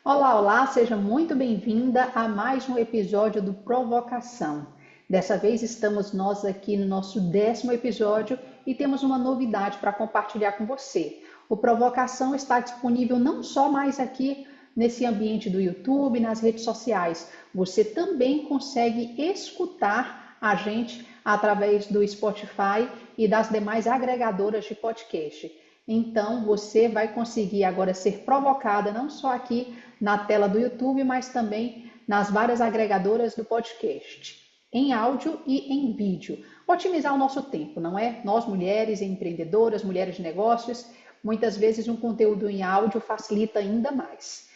Olá, olá, seja muito bem-vinda a mais um episódio do Provocação. Dessa vez estamos nós aqui no nosso 10º episódio e temos uma novidade para compartilhar com você. O Provocação está disponível não só mais aqui nesse ambiente do YouTube, nas redes sociais, você também consegue escutar a gente através do Spotify e das demais agregadoras de podcast. Então, você vai conseguir agora ser provocada não só aqui na tela do YouTube, mas também nas várias agregadoras do podcast, em áudio e em vídeo. Otimizar o nosso tempo, não é? Nós, mulheres empreendedoras, mulheres de negócios, muitas vezes um conteúdo em áudio facilita ainda mais.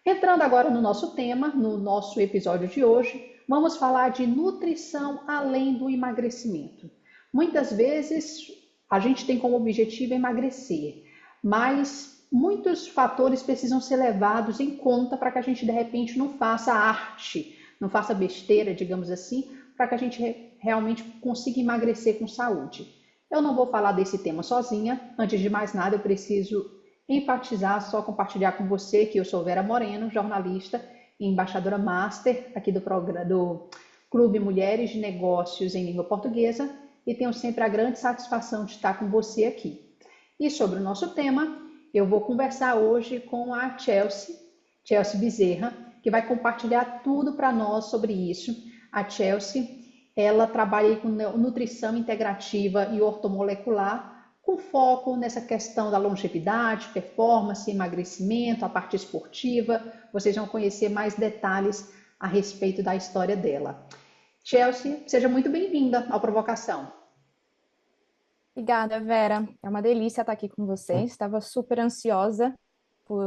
Entrando agora no nosso tema, no nosso episódio de hoje, vamos falar de nutrição além do emagrecimento. Muitas vezes a gente tem como objetivo emagrecer, mas muitos fatores precisam ser levados em conta para que a gente de repente não faça arte, não faça besteira, digamos assim, para que a gente realmente consiga emagrecer com saúde. Eu não vou falar desse tema sozinha, antes de mais nada eu preciso enfatizar, só compartilhar com você que eu sou Vera Moreno, jornalista e embaixadora master aqui do Clube Mulheres de Negócios em Língua Portuguesa e tenho sempre a grande satisfação de estar com você aqui. E sobre o nosso tema, eu vou conversar hoje com a Chelsea Bezerra, que vai compartilhar tudo para nós sobre isso. A Chelsea, ela trabalha com nutrição integrativa e ortomolecular, com foco nessa questão da longevidade, performance, emagrecimento, a parte esportiva. Vocês vão conhecer mais detalhes a respeito da história dela. Chelsea, seja muito bem-vinda ao Provocação. Obrigada, Vera. É uma delícia estar aqui com vocês. Estava super ansiosa por,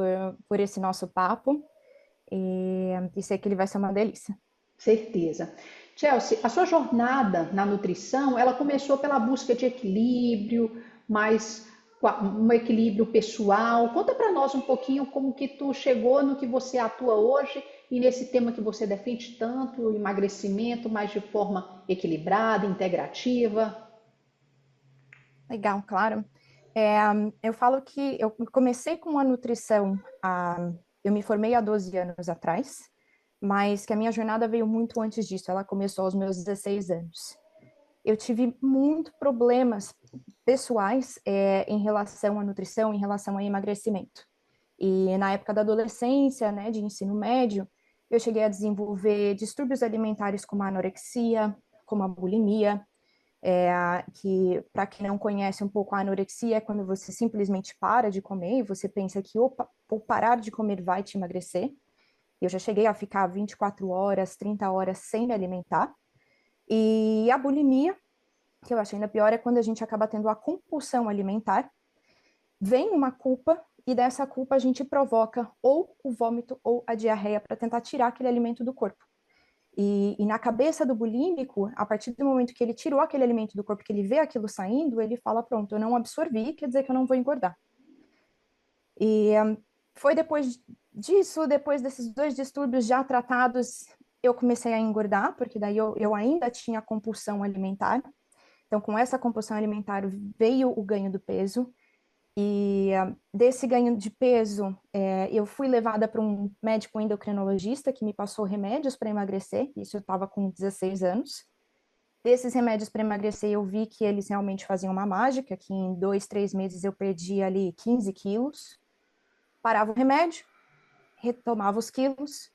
por esse nosso papo e sei que ele vai ser uma delícia. Certeza. Chelsea, a sua jornada na nutrição, ela começou pela busca de equilíbrio, mais um equilíbrio pessoal. Conta para nós um pouquinho como que tu chegou no que você atua hoje e nesse tema que você defende tanto, o emagrecimento, mas de forma equilibrada, integrativa. Legal, claro. É, eu falo que eu comecei com a nutrição, eu me formei há 12 anos atrás, mas que a minha jornada veio muito antes disso. Ela começou aos meus 16 anos. Eu tive muito problemas pessoais, em relação à nutrição, em relação ao emagrecimento. E na época da adolescência, né, de ensino médio, eu cheguei a desenvolver distúrbios alimentares como a anorexia, como a bulimia, que, para quem não conhece um pouco, a anorexia é quando você simplesmente para de comer e você pensa que, opa, ou parar de comer vai te emagrecer. Eu já cheguei a ficar 24 horas, 30 horas sem me alimentar. E a bulimia, que eu acho ainda pior, é quando a gente acaba tendo a compulsão alimentar, vem uma culpa e dessa culpa a gente provoca ou o vômito ou a diarreia para tentar tirar aquele alimento do corpo. E na cabeça do bulímico, a partir do momento que ele tirou aquele alimento do corpo, que ele vê aquilo saindo, ele fala: pronto, eu não absorvi, quer dizer que eu não vou engordar. E foi depois disso, depois desses dois distúrbios já tratados, eu comecei a engordar, porque daí eu ainda tinha compulsão alimentar. Então, com essa compulsão alimentar veio o ganho do peso. E desse ganho de peso, eu fui levada para um médico endocrinologista que me passou remédios para emagrecer. Isso eu estava com 16 anos. Desses remédios para emagrecer, eu vi que eles realmente faziam uma mágica, que em 2, 3 meses eu perdi ali 15 quilos. Parava o remédio, retomava os quilos,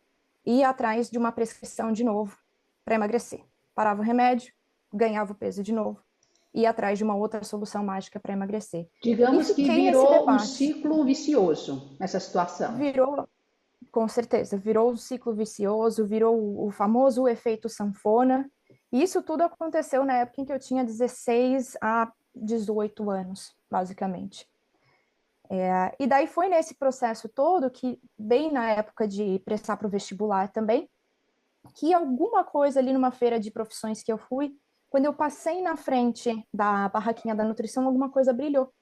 ia atrás de uma prescrição de novo para emagrecer. Parava o remédio, ganhava o peso de novo, ia atrás de uma outra solução mágica para emagrecer. E Digamos que fiquei nesse virou um debate. ciclo vicioso essa situação. Virou, com certeza, virou um ciclo vicioso, virou o famoso efeito sanfona. E isso tudo aconteceu na época em que eu tinha 16 a 18 anos, basicamente. E daí foi nesse processo todo que, bem na época de prestar para o vestibular também, que alguma coisa ali numa feira de profissões que eu fui, quando eu passei na frente da barraquinha da nutrição, alguma coisa brilhou.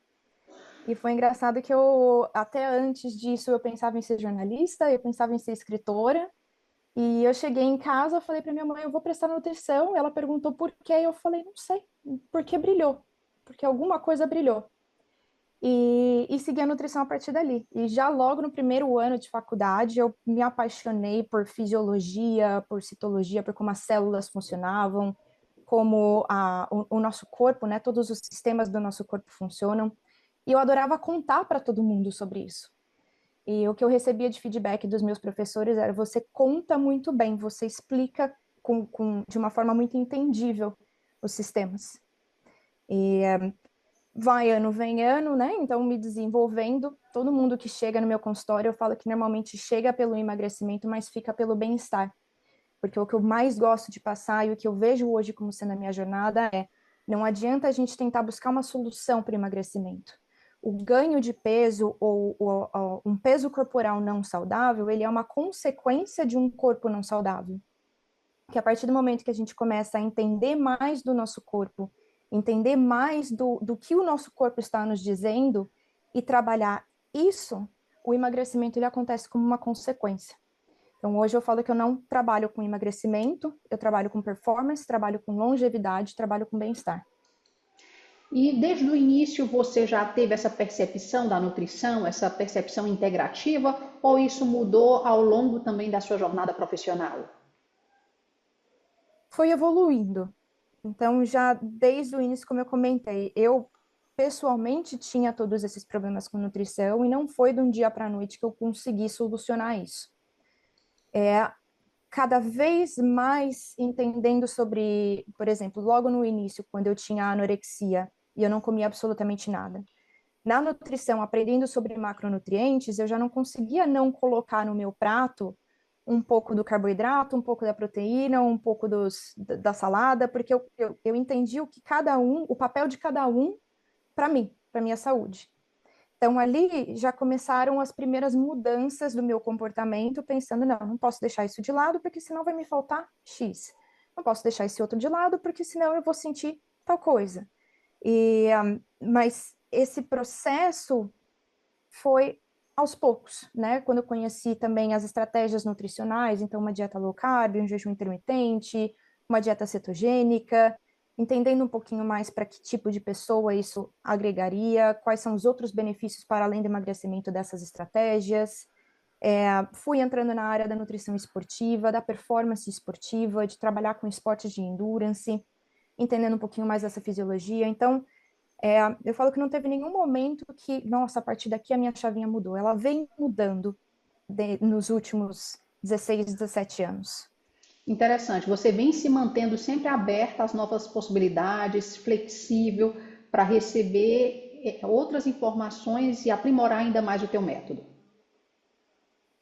E foi engraçado que eu, até antes disso, eu pensava em ser jornalista, eu pensava em ser escritora, e eu cheguei em casa, falei para minha mãe, eu vou prestar nutrição, ela perguntou por quê, e eu falei, não sei, porque brilhou, porque alguma coisa brilhou. e segui a nutrição a partir dali. E já logo no primeiro ano de faculdade, eu me apaixonei por fisiologia, por citologia, por como as células funcionavam, como o nosso corpo, né, todos os sistemas do nosso corpo funcionam. E eu adorava contar para todo mundo sobre isso. E o que eu recebia de feedback dos meus professores era: você conta muito bem, você explica de uma forma muito entendível os sistemas. E vai ano, vem ano, né? Então, me desenvolvendo. Todo mundo que chega no meu consultório, eu falo que normalmente chega pelo emagrecimento, mas fica pelo bem-estar. Porque o que eu mais gosto de passar e o que eu vejo hoje como sendo a minha jornada é: não adianta a gente tentar buscar uma solução para o emagrecimento. O ganho de peso ou um peso corporal não saudável, ele é uma consequência de um corpo não saudável. Que a partir do momento que a gente começa a entender mais do nosso corpo, entender mais do que o nosso corpo está nos dizendo e trabalhar isso, o emagrecimento ele acontece como uma consequência. Então, hoje eu falo que eu não trabalho com emagrecimento, eu trabalho com performance, trabalho com longevidade, trabalho com bem-estar. E desde o início você já teve essa percepção da nutrição, essa percepção integrativa, ou isso mudou ao longo também da sua jornada profissional? Foi evoluindo. Então, já desde o início, como eu comentei, eu pessoalmente tinha todos esses problemas com nutrição e não foi de um dia para a noite que eu consegui solucionar isso. Cada vez mais entendendo sobre, por exemplo, logo no início, quando eu tinha anorexia e eu não comia absolutamente nada. Na nutrição, aprendendo sobre macronutrientes, eu já não conseguia não colocar no meu prato um pouco do carboidrato, um pouco da proteína, um pouco da salada, porque eu entendi o que cada um, o papel de cada um para mim, para minha saúde. Então, ali já começaram as primeiras mudanças do meu comportamento, pensando: não posso deixar isso de lado, porque senão vai me faltar X. Não posso deixar esse outro de lado, porque senão eu vou sentir tal coisa. Mas esse processo foi aos poucos, né? Quando eu conheci também as estratégias nutricionais, então uma dieta low carb, um jejum intermitente, uma dieta cetogênica, entendendo um pouquinho mais para que tipo de pessoa isso agregaria, quais são os outros benefícios para além do emagrecimento dessas estratégias. Fui entrando na área da nutrição esportiva, da performance esportiva, de trabalhar com esportes de endurance, entendendo um pouquinho mais dessa fisiologia. Então, eu falo que não teve nenhum momento que, nossa, a partir daqui a minha chavinha mudou. Ela vem mudando nos últimos 16, 17 anos. Interessante, você vem se mantendo sempre aberta às novas possibilidades, flexível para receber outras informações e aprimorar ainda mais o teu método.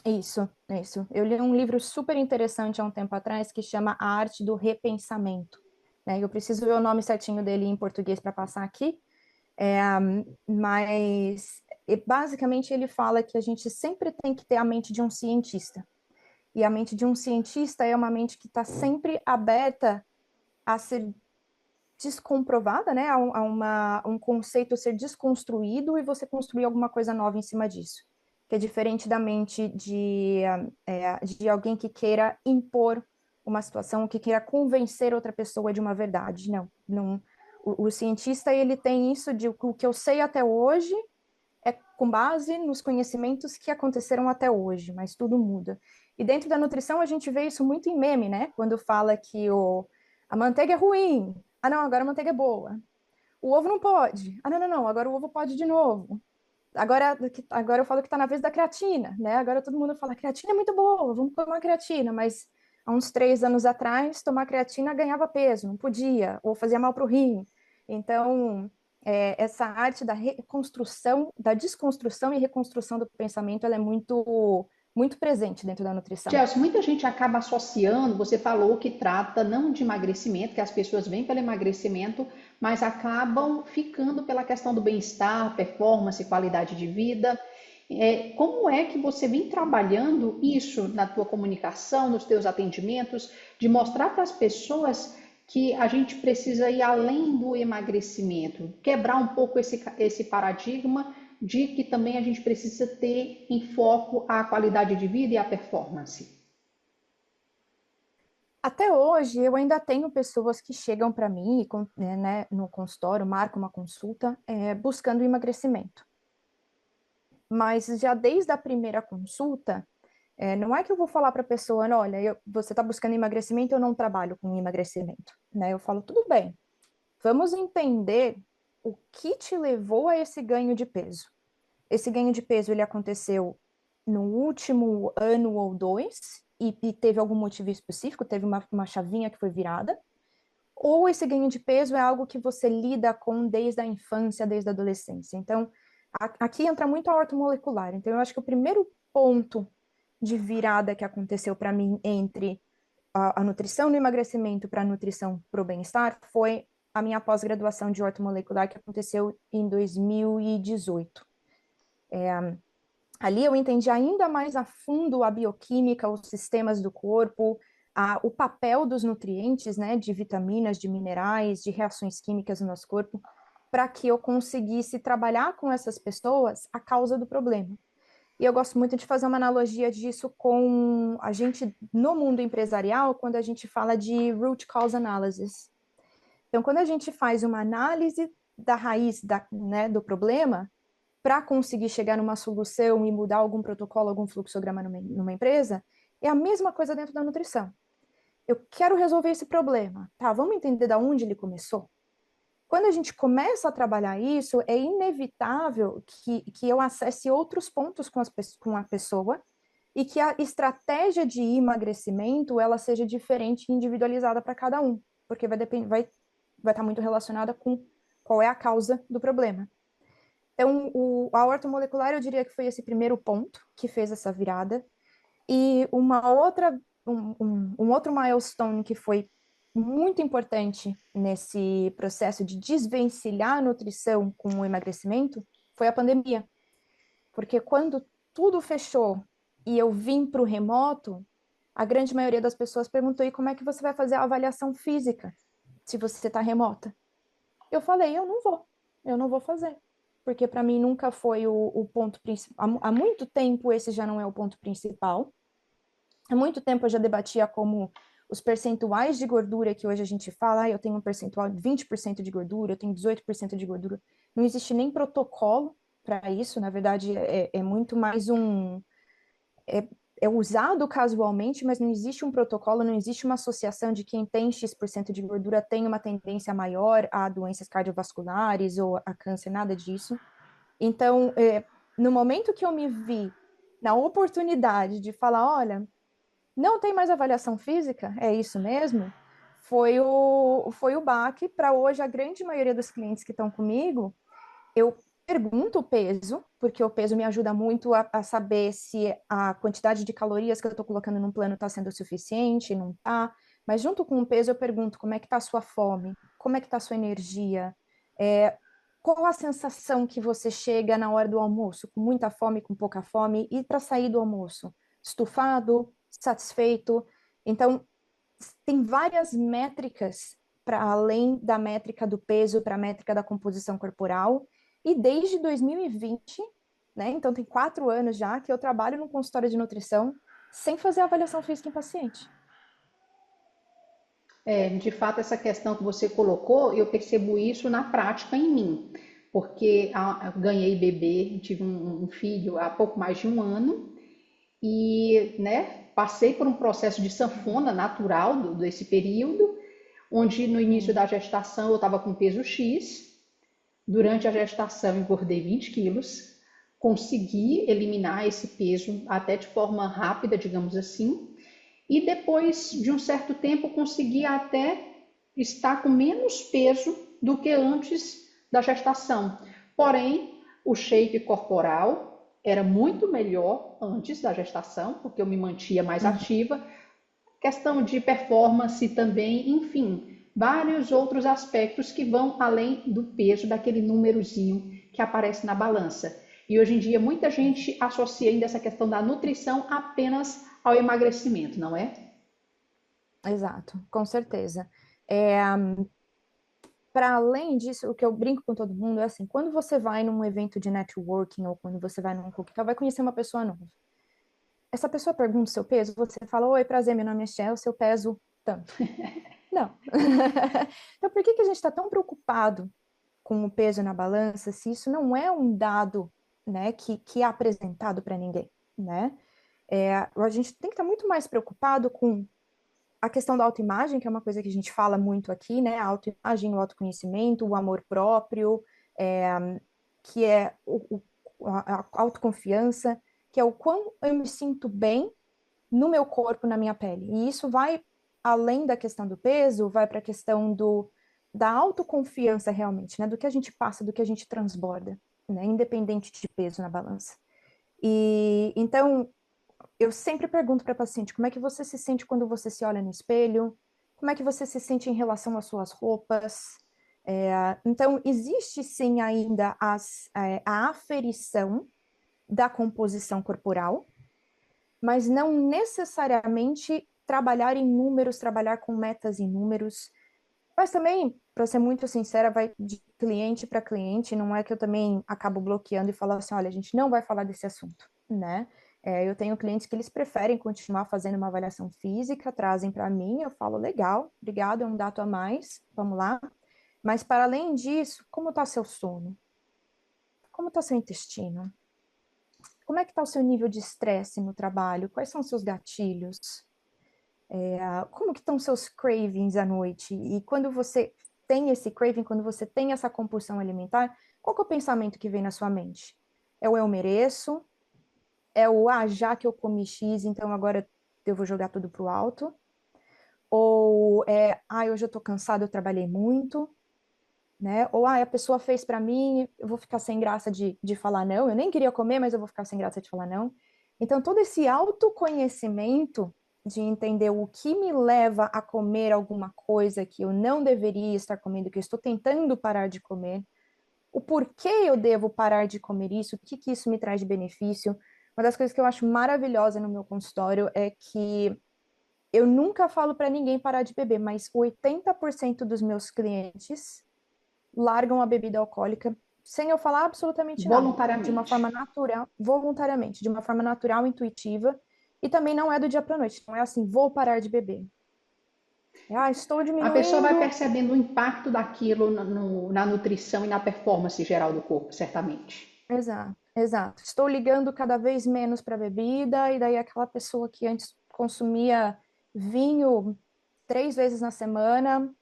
Isso, isso. Eu li um livro super interessante há um tempo atrás que chama A Arte do Repensamento. Né? Eu preciso ver o nome certinho dele em português para passar aqui, é, mas basicamente ele fala que a gente sempre tem que ter a mente de um cientista. E a mente de um cientista é uma mente que está sempre aberta a ser descomprovada, né? A um conceito ser desconstruído e você construir alguma coisa nova em cima disso. Que é diferente da mente de alguém que queira impor uma situação, que queira convencer outra pessoa de uma verdade. Não, não. O cientista, ele tem isso de o que eu sei até hoje é com base nos conhecimentos que aconteceram até hoje, mas tudo muda. E dentro da nutrição a gente vê isso muito em meme, né? Quando fala que a manteiga é ruim. Ah, não, agora a manteiga é boa. O ovo não pode. Ah, não, não, não, agora o ovo pode de novo. Agora eu falo que está na vez da creatina, né? Agora todo mundo fala: creatina é muito boa, vamos tomar creatina, mas há uns 3 anos atrás, tomar creatina ganhava peso, não podia, ou fazia mal para o rim. Então, essa arte da reconstrução, da desconstrução e reconstrução do pensamento, ela é muito, muito presente dentro da nutrição. Chelsea, muita gente acaba associando, você falou que trata não de emagrecimento, que as pessoas vêm pelo emagrecimento, mas acabam ficando pela questão do bem-estar, performance, qualidade de vida. Como é que você vem trabalhando isso na tua comunicação, nos teus atendimentos, de mostrar para as pessoas que a gente precisa ir além do emagrecimento, quebrar um pouco esse paradigma de que também a gente precisa ter em foco a qualidade de vida e a performance. Até hoje, eu ainda tenho pessoas que chegam para mim, né, no consultório, marcam uma consulta, buscando emagrecimento. mas já desde a primeira consulta, não é que eu vou falar para a pessoa, olha, você está buscando emagrecimento, eu não trabalho com emagrecimento, né? Eu falo, tudo bem, vamos entender o que te levou a esse ganho de peso. Esse ganho de peso, ele aconteceu no último ano ou dois, e teve algum motivo específico, teve uma chavinha que foi virada, ou esse ganho de peso é algo que você lida com desde a infância, desde a adolescência. Então, aqui entra muito a ortomolecular. Então, eu acho que o primeiro ponto de virada que aconteceu para mim entre a nutrição no emagrecimento para a nutrição para o bem-estar foi a minha pós-graduação de ortomolecular que aconteceu em 2018. Ali eu entendi ainda mais a fundo a bioquímica, os sistemas do corpo, o papel dos nutrientes, né, de vitaminas, de minerais, de reações químicas no nosso corpo, para que eu conseguisse trabalhar com essas pessoas a causa do problema. E eu gosto muito de fazer uma analogia disso com a gente no mundo empresarial, quando a gente fala de root cause analysis. Então, quando a gente faz uma análise da raiz né, do problema, para conseguir chegar numa solução e mudar algum protocolo, algum fluxograma numa empresa, é a mesma coisa dentro da nutrição. Eu quero resolver esse problema. Tá, vamos entender de onde ele começou? Quando a gente começa a trabalhar isso, é inevitável que eu acesse outros pontos com a pessoa e que a estratégia de emagrecimento ela seja diferente e individualizada para cada um, porque vai estar muito relacionada com qual é a causa do problema. Então, a ortomolecular, eu diria que foi esse primeiro ponto que fez essa virada. E um outro milestone que foi muito importante nesse processo de desvencilhar a nutrição com o emagrecimento foi a pandemia. Porque quando tudo fechou e eu vim para o remoto, a grande maioria das pessoas perguntou: e como é que você vai fazer a avaliação física se você está remota? Eu falei: eu não vou fazer. Porque para mim nunca foi o ponto principal. Há muito tempo esse já não é o ponto principal. Há muito tempo eu já debatia como os percentuais de gordura que hoje a gente fala, eu tenho um percentual de 20% de gordura, eu tenho 18% de gordura. Não existe nem protocolo para isso, na verdade é muito mais é usado casualmente, mas não existe um protocolo, não existe uma associação de quem tem X% de gordura tem uma tendência maior a doenças cardiovasculares ou a câncer, nada disso. Então, no momento que eu me vi na oportunidade de falar, olha, não tem mais avaliação física, é isso mesmo? Foi o baque para hoje a grande maioria dos clientes que estão comigo, eu pergunto o peso, porque o peso me ajuda muito a saber se a quantidade de calorias que eu estou colocando no plano está sendo suficiente, não está. Mas junto com o peso eu pergunto como é que está a sua fome, como é que está a sua energia, qual a sensação que você chega na hora do almoço, com muita fome, com pouca fome, e para sair do almoço, estufado, satisfeito. Então, tem várias métricas para além da métrica do peso, para a métrica da composição corporal. E desde 2020, né? Então tem 4 anos já que eu trabalho no consultório de nutrição sem fazer avaliação física em paciente. De fato, essa questão que você colocou, eu percebo isso na prática em mim, porque ganhei bebê, tive um filho há pouco mais de um ano e, né, passei por um processo de sanfona natural desse período, onde no início da gestação eu estava com peso X, durante a gestação engordei 20 quilos, consegui eliminar esse peso até de forma rápida, digamos assim, e depois de um certo tempo consegui até estar com menos peso do que antes da gestação. Porém, o shape corporal era muito melhor antes da gestação, porque eu me mantia mais ativa. Questão de performance também, enfim, vários outros aspectos que vão além do peso daquele númerozinho que aparece na balança. E hoje em dia muita gente associa ainda essa questão da nutrição apenas ao emagrecimento, não é? Exato, com certeza. É, para além disso, o que eu brinco com todo mundo é assim, quando você vai num evento de networking ou quando você vai num coquetel, vai conhecer uma pessoa nova. Essa pessoa pergunta o seu peso, você fala, oi, prazer, meu nome é Chelsea, eu peso tanto. Não. Então, por que a gente está tão preocupado com o peso na balança se isso não é um dado né, que é apresentado para ninguém, né? A gente tem que estar muito mais preocupado com a questão da autoimagem, que é uma coisa que a gente fala muito aqui, né? A autoimagem, o autoconhecimento, o amor próprio, que é a autoconfiança, que é o quão eu me sinto bem no meu corpo, na minha pele. E isso vai além da questão do peso, vai para a questão da autoconfiança realmente, né? Do que a gente passa, do que a gente transborda, né? Independente de peso na balança. E então eu sempre pergunto para a paciente como é que você se sente quando você se olha no espelho, como é que você se sente em relação às suas roupas. Então, existe sim ainda a aferição da composição corporal, mas não necessariamente trabalhar em números, trabalhar com metas em números. Mas também, para ser muito sincera, vai de cliente para cliente, não é que eu também acabo bloqueando e falo assim, olha, a gente não vai falar desse assunto, né? Eu tenho clientes que eles preferem continuar fazendo uma avaliação física, trazem para mim, eu falo, legal, obrigado, é um dado a mais, vamos lá. Mas para além disso, como está seu sono? Como está seu intestino? Como é que está o seu nível de estresse no trabalho? Quais são os seus gatilhos? Como que estão seus cravings à noite? E quando você tem esse craving, quando você tem essa compulsão alimentar, qual que é o pensamento que vem na sua mente? É o eu mereço? É o, já que eu comi X, então agora eu vou jogar tudo pro alto? Ou hoje eu tô cansado, eu trabalhei muito, né? Ou, a pessoa fez para mim, eu vou ficar sem graça de falar não, eu nem queria comer, mas eu vou ficar sem graça de falar não. Então, todo esse autoconhecimento de entender o que me leva a comer alguma coisa que eu não deveria estar comendo, que eu estou tentando parar de comer, o porquê eu devo parar de comer isso, o que que isso me traz de benefício. Uma das coisas que eu acho maravilhosa no meu consultório é que eu nunca falo para ninguém parar de beber, mas 80% dos meus clientes largam a bebida alcoólica sem eu falar absolutamente nada, de uma Voluntariamente. forma natural, voluntariamente, de uma forma natural, intuitiva, e também não é do dia para a noite, não é assim, vou parar de beber. Estou A pessoa vai diminuindo. percebendo o impacto daquilo na nutrição e na performance geral do corpo, certamente. Exato, exato. Estou ligando cada vez menos para a bebida, e daí aquela pessoa que antes consumia vinho 3 vezes na semana,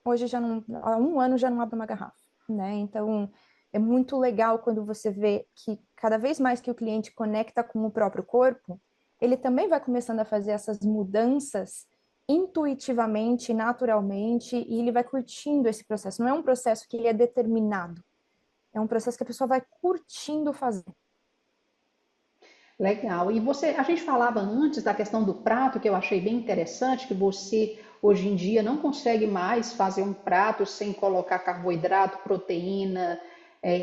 hoje já não, há um ano já não abre uma garrafa, né? Então, é muito legal quando você vê que cada vez mais que o cliente conecta com o próprio corpo, ele também vai começando a fazer essas mudanças intuitivamente, naturalmente, e ele vai curtindo esse processo. Não é um processo que ele é determinado, é um processo que a pessoa vai curtindo fazer. Legal. E você, a gente falava antes da questão do prato, que eu achei bem interessante, que você hoje em dia não consegue mais fazer um prato sem colocar carboidrato, proteína,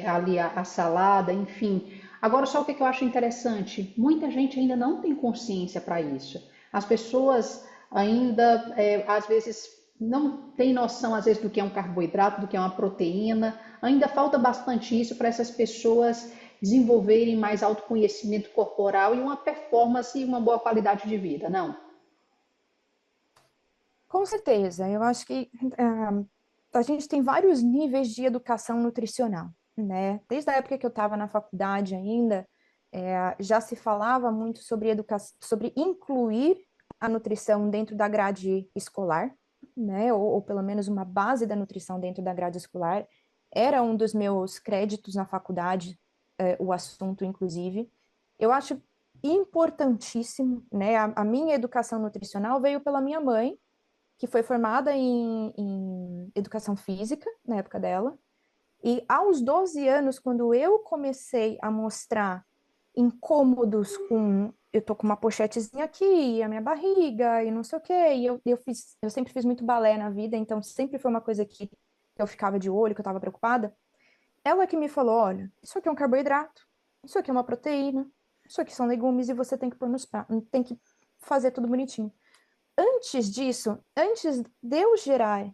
ali a salada, enfim. Agora, só o que que eu acho interessante, muita gente ainda não tem consciência para isso. As pessoas ainda, às vezes, não têm noção, às vezes, do que é um carboidrato, do que é uma proteína. Ainda falta bastante isso para essas pessoas desenvolverem mais autoconhecimento corporal e uma performance e uma boa qualidade de vida, não? Com certeza, eu acho que a gente tem vários níveis de educação nutricional, né? Desde a época que eu estava na faculdade ainda, já se falava muito sobre educação, sobre incluir a nutrição dentro da grade escolar, né? Ou pelo menos uma base da nutrição dentro da grade escolar. Era um dos meus créditos na faculdade, o assunto, inclusive. Eu acho importantíssimo, né? A minha educação nutricional veio pela minha mãe, que foi formada em educação física, na época dela. E aos 12 anos, quando eu comecei a mostrar incômodos com. Eu tô com uma pochetezinha aqui, a minha barriga, e não sei o quê. E eu sempre fiz muito balé na vida, então sempre foi uma coisa que eu ficava de olho, que eu estava preocupada. Ela que me falou: olha, isso aqui é um carboidrato, isso aqui é uma proteína, isso aqui são legumes, e você tem que pôr nos pratos, tem que fazer tudo bonitinho. Antes disso, antes de eu gerar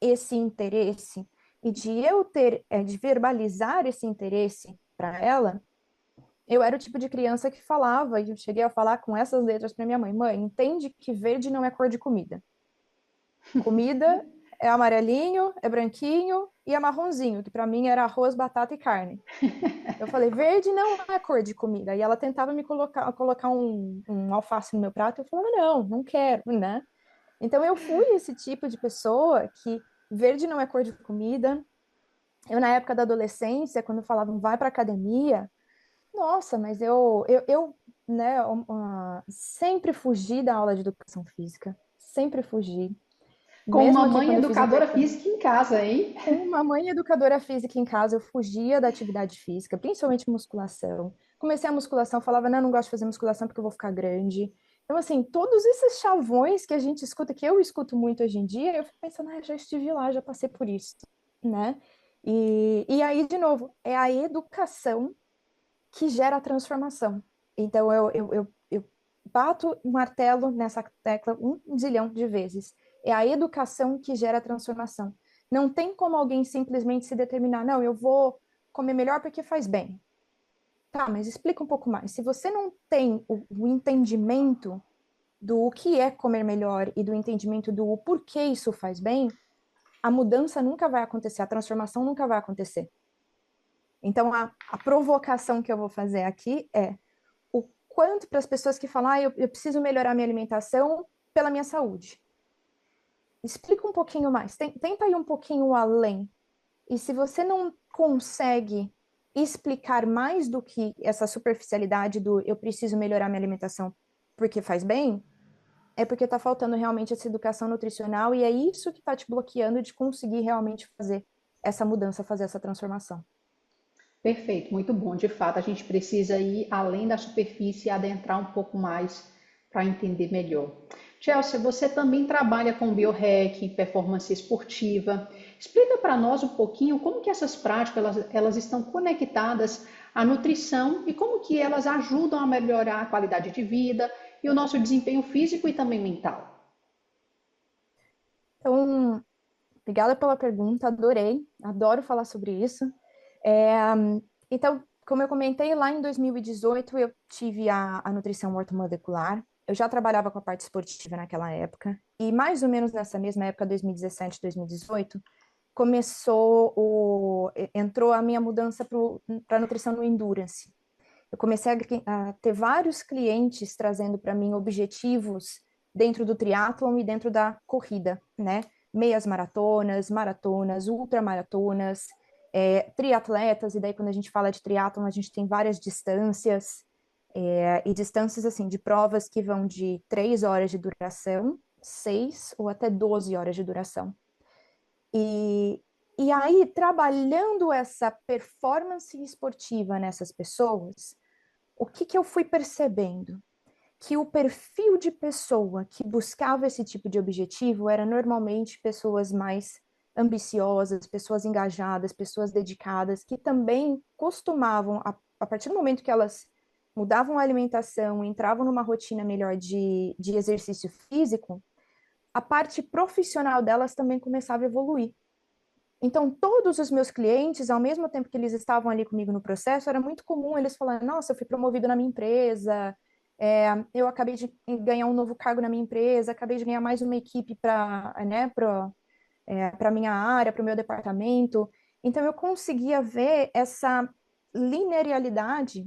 esse interesse e de eu ter, de verbalizar esse interesse para ela, eu era o tipo de criança que falava, e eu cheguei a falar com essas letras para minha mãe: mãe, entende que verde não é cor de comida. Comida é amarelinho, é branquinho e é marronzinho, que para mim era arroz, batata e carne. Eu falei, verde não é cor de comida. E ela tentava me colocar um alface no meu prato. Eu falava, não, não quero, né? Então eu fui esse tipo de pessoa que verde não é cor de comida. Eu, na época da adolescência, quando falavam vai para academia, nossa, mas né, sempre fugi da aula de educação física. Sempre fugi. Com Mesmo uma aqui, mãe quando eu fiz educadora intercâmbio. física em casa, hein? Com uma mãe educadora física em casa, eu fugia da atividade física, principalmente musculação. Comecei a musculação, falava, não, não gosto de fazer musculação porque eu vou ficar grande. Então, assim, todos esses chavões que a gente escuta, que eu escuto muito hoje em dia, eu fico pensando, ah, já estive lá, já passei por isso, né? E aí, de novo, é a educação que gera a transformação. Então, eu bato o martelo nessa tecla um zilhão de vezes. É a educação que gera a transformação. Não tem como alguém simplesmente se determinar, não, eu vou comer melhor porque faz bem. Tá, mas explica um pouco mais. Se você não tem o entendimento do que é comer melhor e do entendimento do porquê isso faz bem, a mudança nunca vai acontecer, a transformação nunca vai acontecer. Então, a provocação que eu vou fazer aqui é o quanto para as pessoas que falam, eu preciso melhorar minha alimentação pela minha saúde. Explica um pouquinho mais, tenta ir um pouquinho além. E se você não consegue explicar mais do que essa superficialidade do eu preciso melhorar minha alimentação porque faz bem, é porque está faltando realmente essa educação nutricional e é isso que está te bloqueando de conseguir realmente fazer essa mudança, fazer essa transformação. Perfeito, muito bom. De fato, a gente precisa ir além da superfície e adentrar um pouco mais para entender melhor. Chelsea, você também trabalha com biohacking, performance esportiva. Explica para nós um pouquinho como que essas práticas elas estão conectadas à nutrição e como que elas ajudam a melhorar a qualidade de vida e o nosso desempenho físico e também mental. Então, obrigada pela pergunta, adorei, adoro falar sobre isso. É, então, como eu comentei, lá em 2018 eu tive a nutrição ortomolecular. Eu já trabalhava com a parte esportiva naquela época. E mais ou menos nessa mesma época, 2017, 2018, entrou a minha mudança para a nutrição no endurance. Eu comecei a ter vários clientes trazendo para mim objetivos dentro do triatlon e dentro da corrida, né? Meias maratonas, maratonas, ultramaratonas, triatletas, e daí quando a gente fala de triatlon, a gente tem várias distâncias, e distâncias, assim, de provas que vão de 3 horas de duração, 6 ou até 12 horas de duração. E, e aí, trabalhando essa performance esportiva nessas pessoas, o que que eu fui percebendo? Que o perfil de pessoa que buscava esse tipo de objetivo era normalmente pessoas mais ambiciosas, pessoas engajadas, pessoas dedicadas, que também costumavam, a partir do momento que elas mudavam a alimentação, entravam numa rotina melhor de exercício físico, a parte profissional delas também começava a evoluir. Então, todos os meus clientes, ao mesmo tempo que eles estavam ali comigo no processo, era muito comum eles falarem: nossa, eu fui promovido na minha empresa, eu acabei de ganhar um novo cargo na minha empresa, acabei de ganhar mais uma equipe para, né, para minha área, para o meu departamento. Então, eu conseguia ver essa linearidade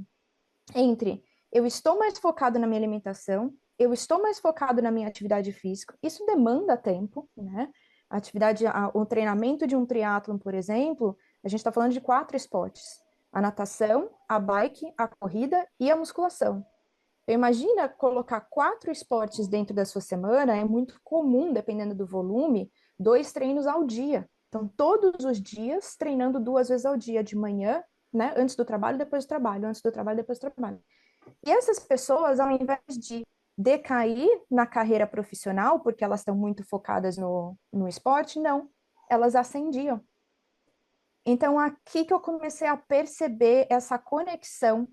entre eu estou mais focado na minha alimentação, eu estou mais focado na minha atividade física, isso demanda tempo, né? O treinamento de um triatlon, por exemplo, a gente está falando de 4 esportes: a natação, a bike, a corrida e a musculação. Então, imagina colocar 4 esportes dentro da sua semana, é muito comum, dependendo do volume, 2 treinos ao dia. Então, todos os dias, treinando 2 vezes ao dia, de manhã, né, antes do trabalho, depois do trabalho, antes do trabalho, depois do trabalho. E essas pessoas, ao invés de decair na carreira profissional, porque elas estão muito focadas no esporte, não, elas ascendiam. Então, aqui que eu comecei a perceber essa conexão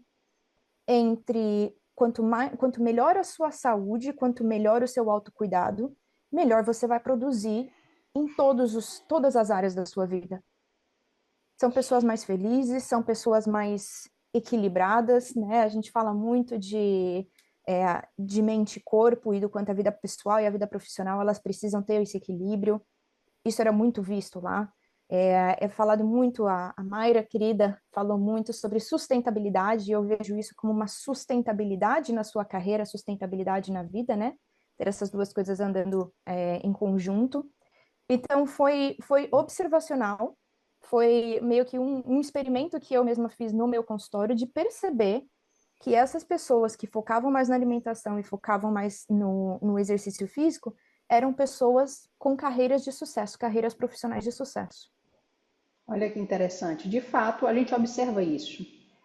entre quanto melhor a sua saúde, quanto melhor o seu autocuidado, melhor você vai produzir em todas as áreas da sua vida. São pessoas mais felizes, são pessoas mais equilibradas, né? A gente fala muito de mente e corpo e do quanto a vida pessoal e a vida profissional elas precisam ter esse equilíbrio. isso era muito visto lá. É falado muito, a Mayra, querida, falou muito sobre sustentabilidade, e eu vejo isso como uma sustentabilidade na sua carreira, sustentabilidade na vida, né? Ter essas duas coisas andando em conjunto. Então, foi observacional, foi meio que um experimento que eu mesma fiz no meu consultório de perceber que essas pessoas que focavam mais na alimentação e focavam mais no exercício físico eram pessoas com carreiras de sucesso, carreiras profissionais de sucesso. Olha que interessante. De fato, a gente observa isso.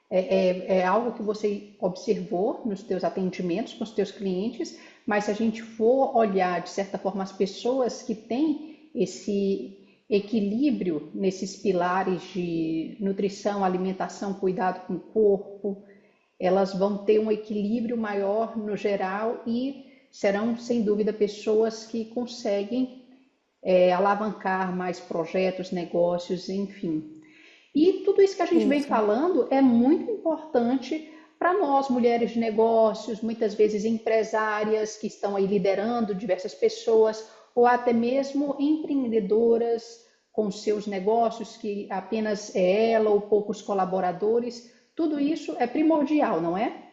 É algo que você observou nos teus atendimentos com os teus clientes, mas se a gente for olhar, de certa forma, as pessoas que têm esse equilíbrio nesses pilares de nutrição, alimentação, cuidado com o corpo, elas vão ter um equilíbrio maior no geral e serão, sem dúvida, pessoas que conseguem alavancar mais projetos, negócios, enfim. E tudo isso que a gente vem Isso, falando é muito importante para nós, mulheres de negócios, muitas vezes empresárias que estão aí liderando diversas pessoas, ou até mesmo empreendedoras com seus negócios, que apenas é ela ou poucos colaboradores. Tudo isso é primordial, não é?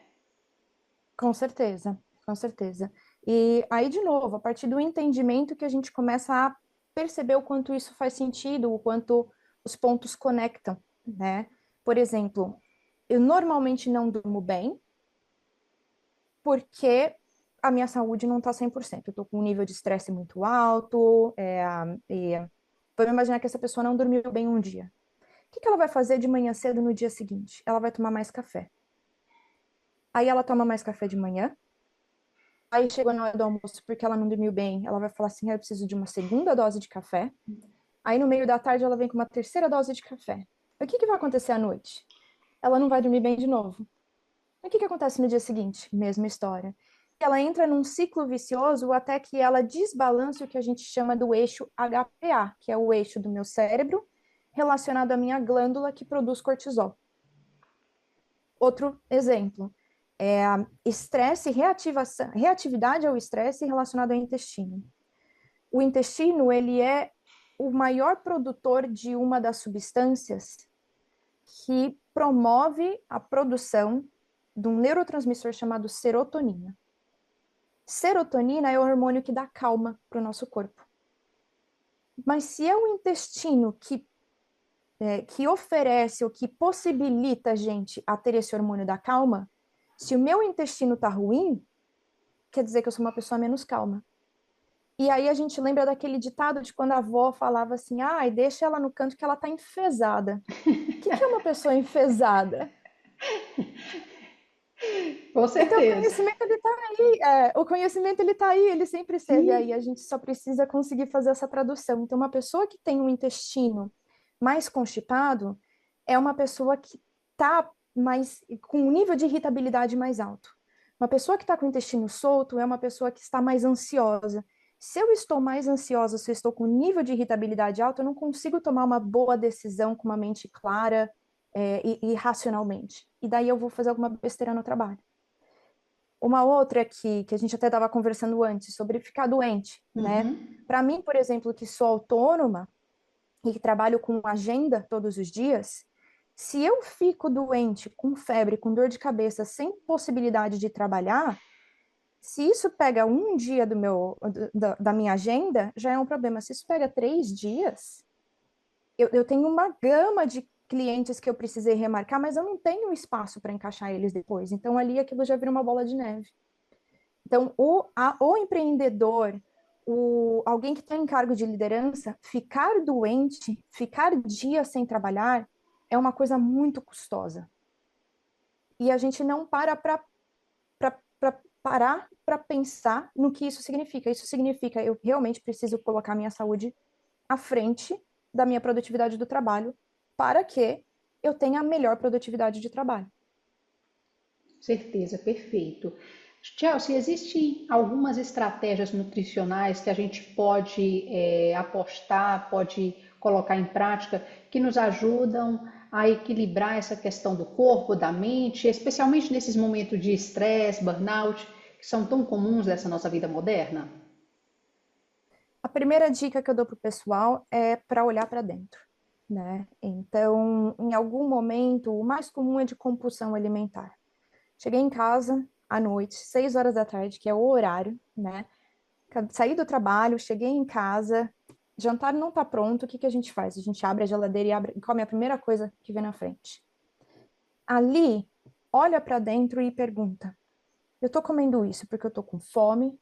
com certeza, com certeza. E aí, de novo, a partir do entendimento que a gente começa a perceber o quanto isso faz sentido, o quanto os pontos conectam, né? Por exemplo, eu normalmente não durmo bem porque a minha saúde não está 100%. Eu estou com um nível de estresse muito alto, e vamos imaginar que essa pessoa não dormiu bem um dia. O que ela vai fazer de manhã cedo no dia seguinte? Ela vai tomar mais café. Aí ela toma mais café de manhã. Aí chegou na hora do almoço, porque ela não dormiu bem, ela vai falar assim: eu preciso de uma segunda dose de café. Aí no meio da tarde ela vem com uma terceira dose de café. O que vai acontecer à noite? Ela não vai dormir bem de novo. O que acontece no dia seguinte? Mesma história. Ela entra num ciclo vicioso até que ela desbalance o que a gente chama do eixo HPA, que é o eixo do meu cérebro relacionado à minha glândula que produz cortisol. Outro exemplo é estresse, reatividade ao estresse relacionado ao intestino. O intestino, ele é o maior produtor de uma das substâncias que promove a produção de um neurotransmissor chamado serotonina. Serotonina é o hormônio que dá calma para o nosso corpo. Mas se é o intestino que oferece ou que possibilita a gente a ter esse hormônio da calma, se o meu intestino está ruim, quer dizer que eu sou uma pessoa menos calma. E aí a gente lembra daquele ditado de quando a avó falava assim: ai, deixa ela no canto que ela está enfesada. O que é uma pessoa enfesada? Com Então, o certeza. conhecimento ele está aí, o conhecimento ele está aí, ele sempre esteve aí, a gente só precisa conseguir fazer essa tradução. Então, uma pessoa que tem um intestino mais constipado é uma pessoa que está mais com um nível de irritabilidade mais alto. Uma pessoa que está com o intestino solto é uma pessoa que está mais ansiosa. Se eu estou mais ansiosa, se eu estou com um nível de irritabilidade alto, eu não consigo tomar uma boa decisão com uma mente clara, e racionalmente. E daí eu vou fazer alguma besteira no trabalho. Uma outra que a gente até estava conversando antes, sobre ficar doente, né? Uhum. Para mim, por exemplo, que sou autônoma e que trabalho com agenda todos os dias, se eu fico doente, com febre, com dor de cabeça, sem possibilidade de trabalhar, se isso pega um dia da minha agenda, já é um problema. Se isso pega 3 dias, eu tenho uma gama de clientes que eu precisei remarcar, mas eu não tenho espaço para encaixar eles depois. Então, ali aquilo já vira uma bola de neve. Então, o empreendedor, alguém que tem cargo de liderança, ficar doente, ficar dias sem trabalhar, é uma coisa muito custosa. E a gente não parar para pensar no que isso significa. Isso significa eu realmente preciso colocar minha saúde à frente da minha produtividade do trabalho para que eu tenha a melhor produtividade de trabalho. Certeza, perfeito. Chelsea, existem algumas estratégias nutricionais que a gente pode apostar, pode colocar em prática, que nos ajudam a equilibrar essa questão do corpo, da mente, especialmente nesses momentos de estresse, burnout, que são tão comuns nessa nossa vida moderna? A primeira dica que eu dou para o pessoal é para olhar para dentro, né? Então, em algum momento, o mais comum é de compulsão alimentar. Cheguei em casa à noite, 6 horas da tarde, que é o horário, né? Saí do trabalho, cheguei em casa, jantar não está pronto, o que que a gente faz? A gente abre a geladeira e come a primeira coisa que vem na frente. Ali, olha para dentro e pergunta: eu estou comendo isso porque eu estou com fome?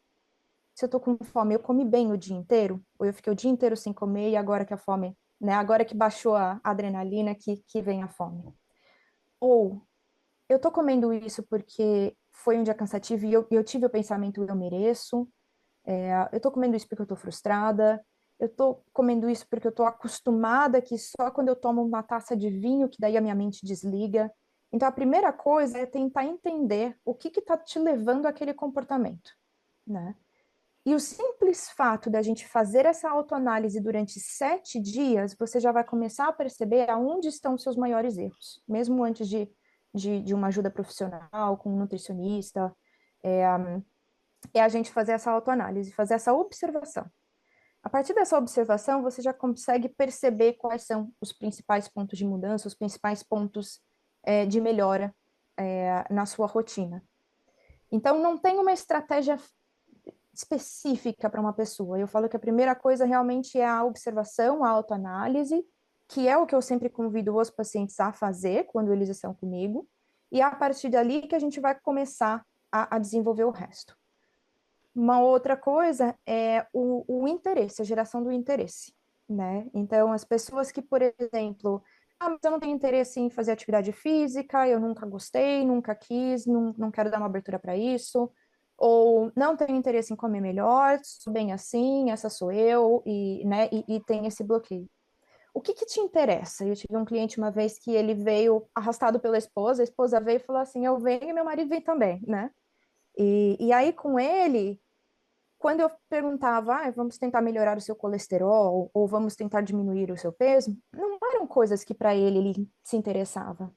Se eu estou com fome, eu comi bem o dia inteiro? Ou eu fiquei o dia inteiro sem comer e agora que a fome, né? Agora que baixou a adrenalina que vem a fome? Ou eu estou comendo isso porque foi um dia cansativo e eu tive o pensamento eu mereço? Eu estou comendo isso porque eu estou frustrada? Eu estou comendo isso porque eu estou acostumada que só quando eu tomo uma taça de vinho que daí a minha mente desliga? Então, a primeira coisa é tentar entender o que está te levando àquele comportamento, né? E o simples fato da gente fazer essa autoanálise durante 7 dias, você já vai começar a perceber aonde estão os seus maiores erros, mesmo antes de uma ajuda profissional, com um nutricionista, é, é a gente fazer essa autoanálise, fazer essa observação. A partir dessa observação, você já consegue perceber quais são os principais pontos de mudança, os principais pontos de melhora na sua rotina. Então, não tem uma estratégia específica para uma pessoa. Eu falo que a primeira coisa realmente é a observação, a autoanálise, que é o que eu sempre convido os pacientes a fazer quando eles estão comigo, e é a partir dali que a gente vai começar a desenvolver o resto. Uma outra coisa é o interesse, a geração do interesse, né? Então, as pessoas que, por exemplo, mas eu não tenho interesse em fazer atividade física, eu nunca gostei, nunca quis, não quero dar uma abertura para isso, ou não tenho interesse em comer melhor, sou bem assim, essa sou eu, e, né, e tem esse bloqueio. O que te interessa? Eu tive um cliente uma vez que ele veio arrastado pela esposa, a esposa veio e falou assim, eu venho e meu marido vem também, né? E aí com ele, quando eu perguntava, vamos tentar melhorar o seu colesterol, ou vamos tentar diminuir o seu peso, não eram coisas que para ele se interessava.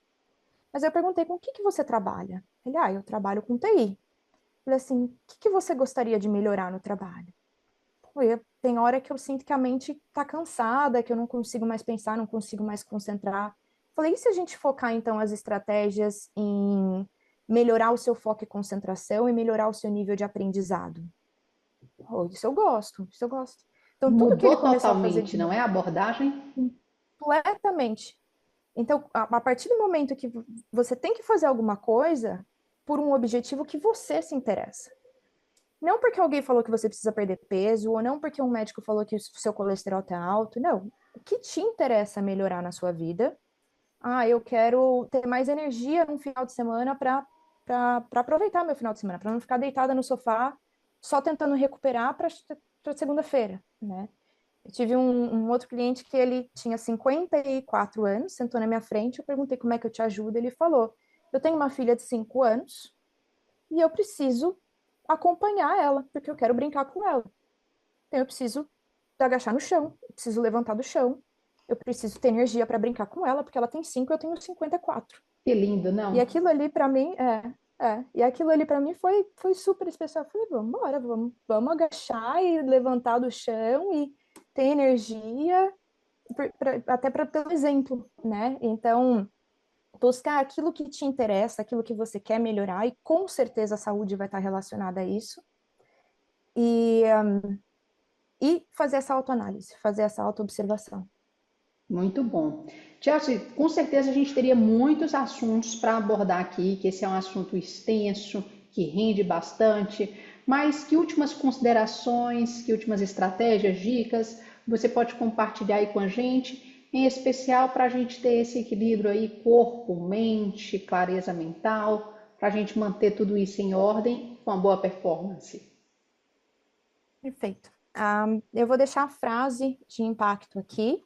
Mas eu perguntei, com o que você trabalha? Ele, eu trabalho com TI. Eu falei assim, o que você gostaria de melhorar no trabalho? Pô, tem hora que eu sinto que a mente está cansada, que eu não consigo mais pensar, não consigo mais concentrar. Falei, e se a gente focar então as estratégias em melhorar o seu foco e concentração e melhorar o seu nível de aprendizado? Oh, isso eu gosto, isso eu gosto. Então, tudo que ele Mudou começou a fazer totalmente, não é a abordagem? completamente. Então, a partir do momento que você tem que fazer alguma coisa por um objetivo que você se interessa. Não porque alguém falou que você precisa perder peso, ou não porque um médico falou que o seu colesterol está alto, não. O que te interessa melhorar na sua vida? Eu quero ter mais energia no final de semana para aproveitar meu final de semana, para não ficar deitada no sofá só tentando recuperar para segunda-feira, né? Eu tive um outro cliente que ele tinha 54 anos, sentou na minha frente, eu perguntei como é que eu te ajudo, ele falou, eu tenho uma filha de 5 anos e eu preciso acompanhar ela, porque eu quero brincar com ela. Então eu preciso agachar no chão, eu preciso levantar do chão, eu preciso ter energia para brincar com ela, porque ela tem 5 e eu tenho 54. Que lindo, E não? aquilo ali para mim e aquilo ali para mim foi super especial. Eu falei, vamos embora, vamos agachar e levantar do chão e ter energia, até para ter um exemplo, né? Então, buscar aquilo que te interessa, aquilo que você quer melhorar, e com certeza a saúde vai estar relacionada a isso. E, e fazer essa autoanálise, fazer essa autoobservação. Muito bom. Chelsea, com certeza a gente teria muitos assuntos para abordar aqui, que esse é um assunto extenso, que rende bastante, mas que últimas considerações, que últimas estratégias, dicas você pode compartilhar aí com a gente, em especial para a gente ter esse equilíbrio aí, corpo, mente, clareza mental, para a gente manter tudo isso em ordem com uma boa performance. Perfeito. Eu vou deixar a frase de impacto aqui,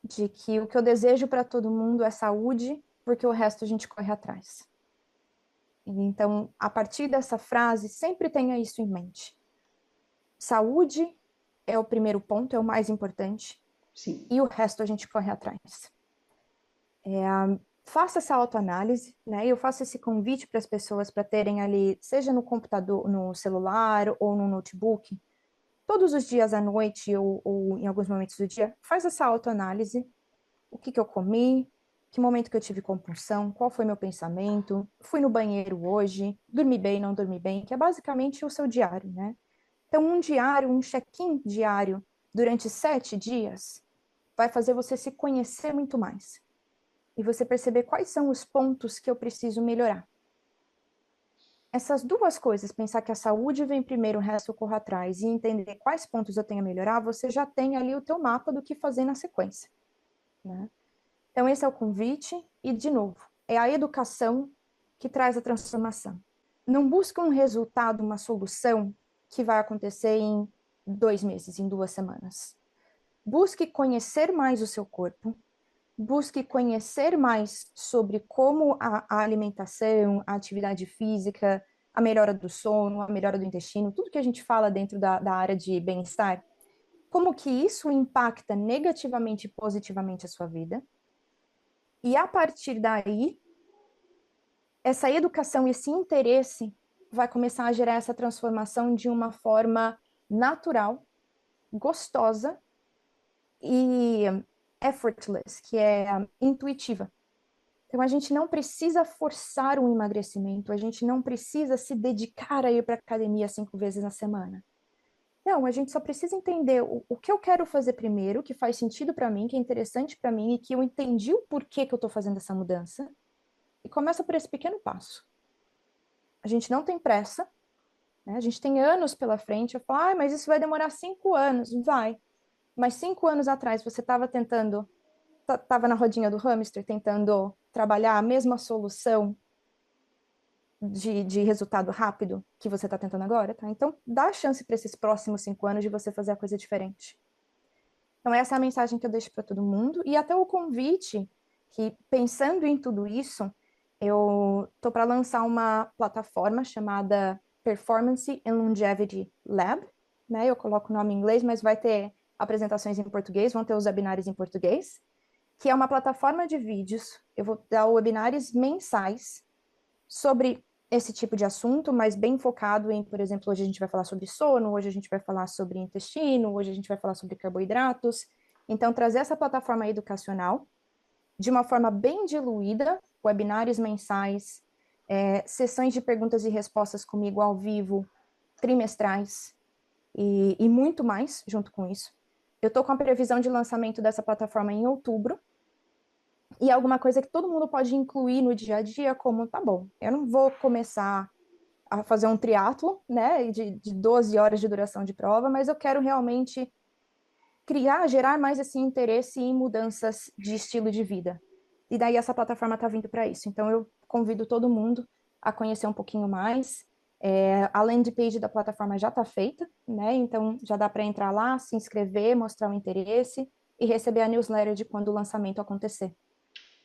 de que o que eu desejo para todo mundo é saúde, porque o resto a gente corre atrás. Então, a partir dessa frase, sempre tenha isso em mente. Saúde é o primeiro ponto, é o mais importante, Sim. e o resto a gente corre atrás. Faça essa autoanálise, né? Eu faço esse convite para as pessoas para terem ali, seja no computador, no celular ou no notebook, todos os dias à noite ou em alguns momentos do dia, faz essa autoanálise. O que eu comi, que momento que eu tive compulsão, qual foi meu pensamento, fui no banheiro hoje, dormi bem, não dormi bem, que é basicamente o seu diário, né? Então, um diário, um check-in diário durante 7 dias vai fazer você se conhecer muito mais e você perceber quais são os pontos que eu preciso melhorar. Essas duas coisas, pensar que a saúde vem primeiro, o resto eu corro atrás, e entender quais pontos eu tenho a melhorar, você já tem ali o teu mapa do que fazer na sequência, né? Então, esse é o convite, e, de novo, é a educação que traz a transformação. Não busca um resultado, uma solução que vai acontecer em 2 meses, em 2 semanas. Busque conhecer mais o seu corpo, busque conhecer mais sobre como a alimentação, a atividade física, a melhora do sono, a melhora do intestino, tudo que a gente fala dentro da área de bem-estar, como que isso impacta negativamente e positivamente a sua vida. E a partir daí, essa educação, esse interesse vai começar a gerar essa transformação de uma forma natural, gostosa e effortless, que é intuitiva. Então, a gente não precisa forçar um emagrecimento, a gente não precisa se dedicar a ir para a academia 5 vezes na semana. Não, a gente só precisa entender o que eu quero fazer primeiro, que faz sentido para mim, que é interessante para mim e que eu entendi o porquê que eu estou fazendo essa mudança. E começa por esse pequeno passo. A gente não tem pressa, né? A gente tem anos pela frente. Eu falo, mas isso vai demorar 5 anos. Vai. Mas 5 anos atrás você estava estava na rodinha do hamster, tentando trabalhar a mesma solução de resultado rápido que você está tentando agora, tá? Então, dá a chance para esses próximos 5 anos de você fazer a coisa diferente. Então, essa é a mensagem que eu deixo para todo mundo. E até o convite, que pensando em tudo isso, eu tô para lançar uma plataforma chamada Performance and Longevity Lab, né? Eu coloco o nome em inglês, mas vai ter apresentações em português, vão ter os webinários em português, que é uma plataforma de vídeos. Eu vou dar webinários mensais sobre esse tipo de assunto, mas bem focado em, por exemplo, hoje a gente vai falar sobre sono, hoje a gente vai falar sobre intestino, hoje a gente vai falar sobre carboidratos. Então, trazer essa plataforma educacional de uma forma bem diluída, webinários mensais, sessões de perguntas e respostas comigo ao vivo, trimestrais, e muito mais junto com isso. Eu estou com a previsão de lançamento dessa plataforma em outubro, e é alguma coisa que todo mundo pode incluir no dia a dia, como, tá bom, eu não vou começar a fazer um triatlo, né, de 12 horas de duração de prova, mas eu quero realmente gerar mais esse interesse em mudanças de estilo de vida. E daí essa plataforma está vindo para isso. Então eu convido todo mundo a conhecer um pouquinho mais. A landing page da plataforma já está feita, né? Então já dá para entrar lá, se inscrever, mostrar o interesse e receber a newsletter de quando o lançamento acontecer.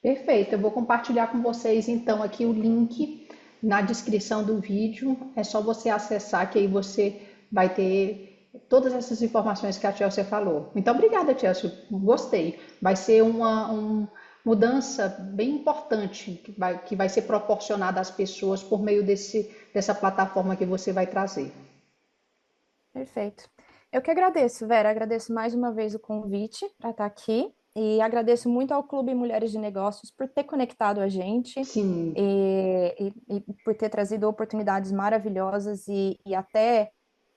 Perfeito, eu vou compartilhar com vocês então aqui o link na descrição do vídeo. É só você acessar que aí você vai ter todas essas informações que a Chelsea falou. Então, obrigada, Chelsea, gostei. Vai ser uma mudança bem importante que vai ser proporcionada às pessoas por meio dessa plataforma que você vai trazer. Perfeito. Eu que agradeço, Vera, agradeço mais uma vez o convite para estar aqui e agradeço muito ao Clube Mulheres de Negócios por ter conectado a gente Sim. E por ter trazido oportunidades maravilhosas e até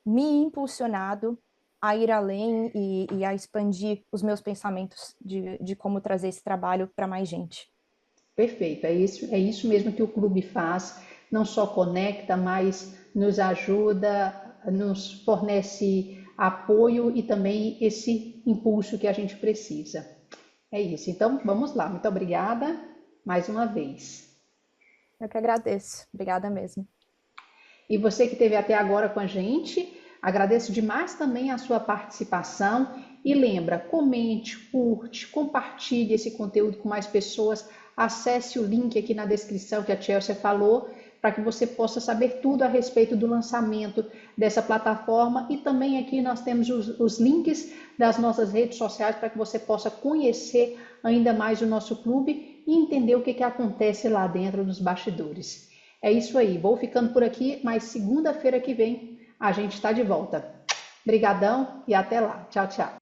me impulsionado a ir além e a expandir os meus pensamentos de como trazer esse trabalho para mais gente. Perfeito, é isso mesmo que o clube faz, não só conecta, mas nos ajuda, nos fornece apoio e também esse impulso que a gente precisa. É isso, então vamos lá, muito obrigada mais uma vez. Eu que agradeço, obrigada mesmo. E você que esteve até agora com a gente, agradeço demais também a sua participação e lembra, comente, curte, compartilhe esse conteúdo com mais pessoas, acesse o link aqui na descrição que a Chelsea falou, para que você possa saber tudo a respeito do lançamento dessa plataforma e também aqui nós temos os links das nossas redes sociais para que você possa conhecer ainda mais o nosso clube e entender o que acontece lá dentro nos bastidores. É isso aí, vou ficando por aqui, mas segunda-feira que vem a gente está de volta. Brigadão e até lá. Tchau, tchau.